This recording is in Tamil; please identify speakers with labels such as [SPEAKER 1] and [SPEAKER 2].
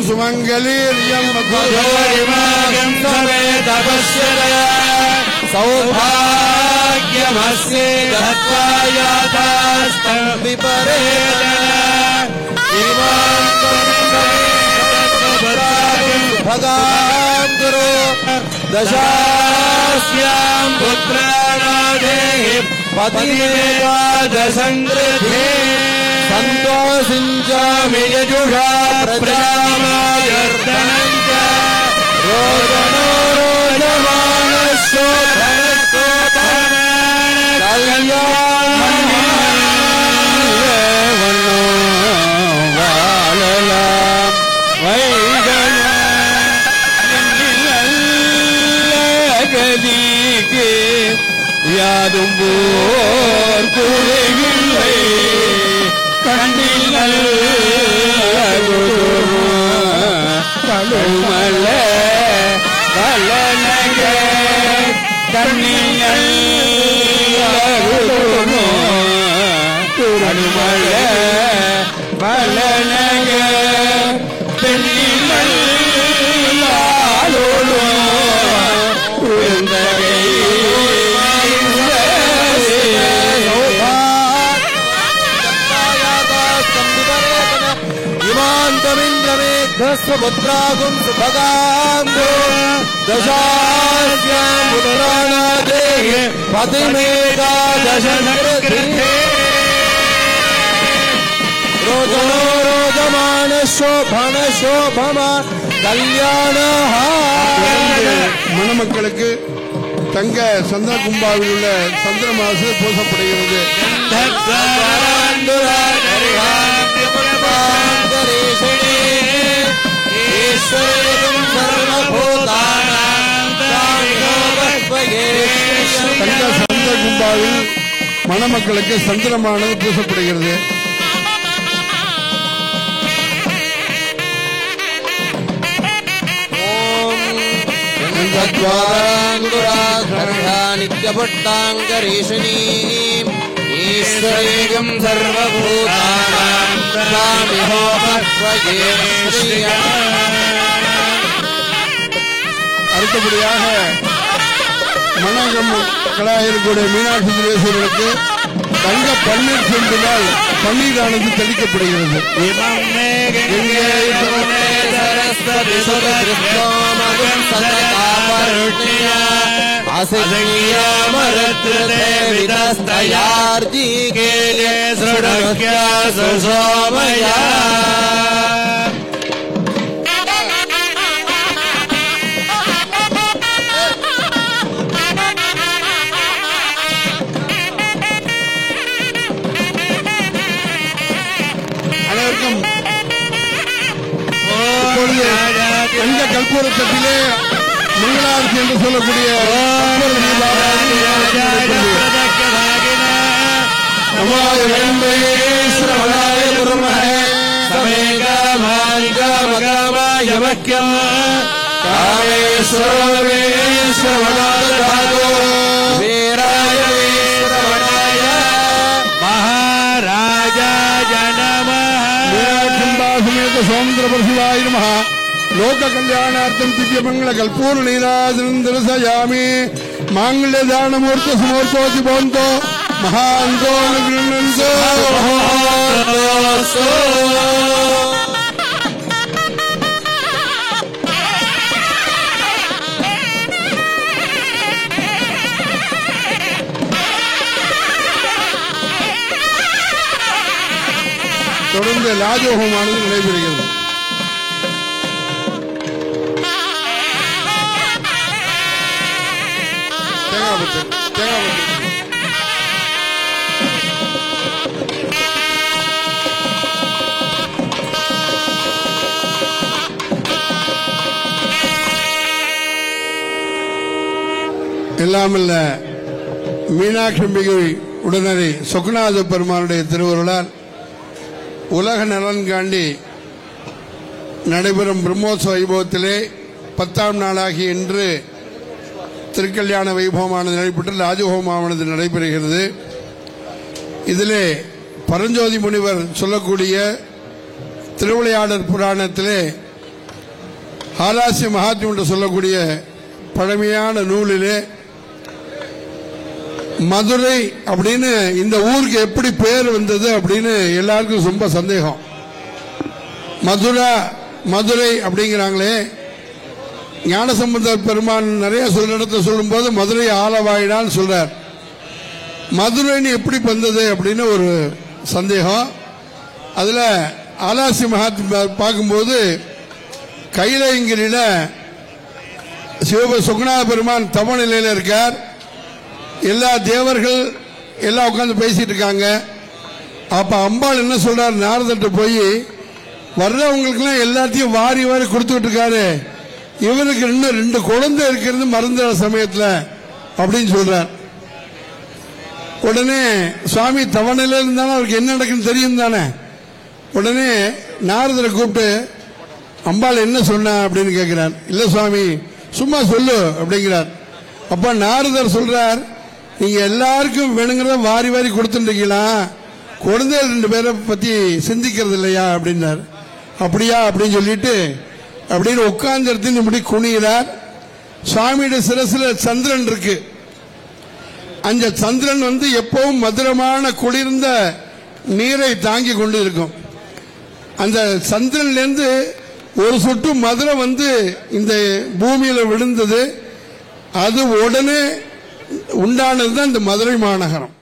[SPEAKER 1] सुमंगलीर्यं मधुरिमागं समेत पश्यत सौभाग्यमस्ये दत्त्वा याथास्तं विपरेत भगां गुरु दशास्यां पुत्राणादेहि पतिमेकादशङ्कृते सन्तोषिञ्चामि यजुषा प्रजामायर्दनं च रोदनो யாதும் போர் கூறுகில்லை கண்ணில் கழுமல்ல கலனக கண்ணில் கழுமல்ல பலனக பெண்ணில் स्वपुत्रागुं सुभगां दशास्यां पुत्राणादेहि पतिमेकादशकृते रोदनो रोदमान शोभन शोभमान कल्याणः மணமக்களுக்கு தங்க சந்திர கும்பாவில் உள்ள சந்திரமாசு பூசப்படுகிறது. தங்க சந்திர கும்பாவில் மணமக்களுக்கு சந்திரமானது பூசப்படுகிறது.
[SPEAKER 2] नित्यपट्टाङ्गरीषिणीम् ईश्वरीगं सर्वभूतानां
[SPEAKER 1] அடுத்தபடியாக மணக்களாக இருக்கக்கூடிய மீனாட்சி சுந்தரேஸ்வரருக்கு தங்க பன்னீர் சென்றினால் பன்னீரானது தெளிக்கப்படுகிறது. அனைவருக்கும் இந்த கற்பூரத்திலே மங்களாரத்தி என்று சொல்லக்கூடிய சோந்திரபரசிவாய நமः लोक कल्याणार्थं दिव्यमंगल कर्पूर नीराजनं दर्शयामि मांगल्य दान मूर्त समर्पयति भवन्तो महान्तो गृह्णन्तु தொடர்ந்து லாஜோகமானது நடைபெறுகிறது. எல்லாமல்ல மீனாட்சி அம்பிகை உடனடி சொக்கநாத பெருமானுடைய திருவருளால் உலக நலன் காண்டி நடைபெறும் பிரம்மோத்சவ வைபவத்திலே 10ஆம் நாளாகிய இன்று திருக்கல்யாண வைபவமானது நடைபெற்று ராஜஹோமமானது நடைபெறுகிறது. இதிலே பரஞ்சோதி முனிவர் சொல்லக்கூடிய திருவிளையாடற் புராணத்திலே ஆலாசிய மகாத்மியம் என்று சொல்லக்கூடிய பழமையான நூலிலே மதுரை அப்படின்னு இந்த ஊருக்கு எப்படி பேர் வந்தது அப்படின்னு எல்லாருக்கும் ரொம்ப சந்தேகம். மதுரை அப்படிங்கிறாங்களே, ஞானசம்பந்தர் பெருமான் நிறைய சொல்ற இடத்துல சொல்லும் போது மதுரை ஆலவாயிடான்னு சொல்றார். மதுரைன்னு எப்படி வந்தது அப்படின்னு ஒரு சந்தேகம். அதுல ஆலாசி மகாத்மா பார்க்கும்போது கைலைங்கிரியில சுகுணாத பெருமான் தவ நிலையில இருக்கார். எல்லா தேவர்கள் எல்லாம் உட்காந்து பேசிட்டு இருக்காங்க. அப்ப அம்பாள் என்ன சொல்றார், நாரதர்கிட்ட போய் வர்றவங்களுக்குலாம் எல்லாத்தையும் வாரி வாரி கொடுத்துட்டு இருக்காரு, இவருக்கு இன்னும் 2 குழந்தை இருக்கிறது மறந்த சமயத்துல அப்படின்னு சொல்றார். உடனே சுவாமி தவணையில இருந்தாலும் அவருக்கு என்ன நடக்குன்னு தெரியும் தானே. உடனே நாரதரை கூப்பிட்டு அம்பாள் என்ன சொன்னா அப்படின்னு கேட்கிறார். இல்ல சுவாமி சும்மா சொல்லு அப்படிங்கிறார். அப்ப நாரதர் சொல்றார், நீங்க எல்லாருக்கும் வேணுங்கிறத வாரி வாரி கொடுத்துருக்கீங்களா, குழந்தை 2 பேரை பத்தி சிந்திக்கிறது இல்லையா அப்படின்னார். அப்படியா அப்படின்னு சொல்லிட்டு அப்படின்னு உட்கார்ந்து எடுத்து இப்படி குனிகிறார். சுவாமியுடைய சிரசுல சந்திரன் இருக்கு. அந்த சந்திரன் எப்பவும் மதுரமான குளிர்ந்த நீரை தாங்கி கொண்டு இருக்கும். அந்த சந்திரன்ல இருந்து ஒரு சொட்டு மதுரை இந்த பூமியில விழுந்தது. அது உடனே உண்டானதுதான் இந்த மதுரை மாநகரம்.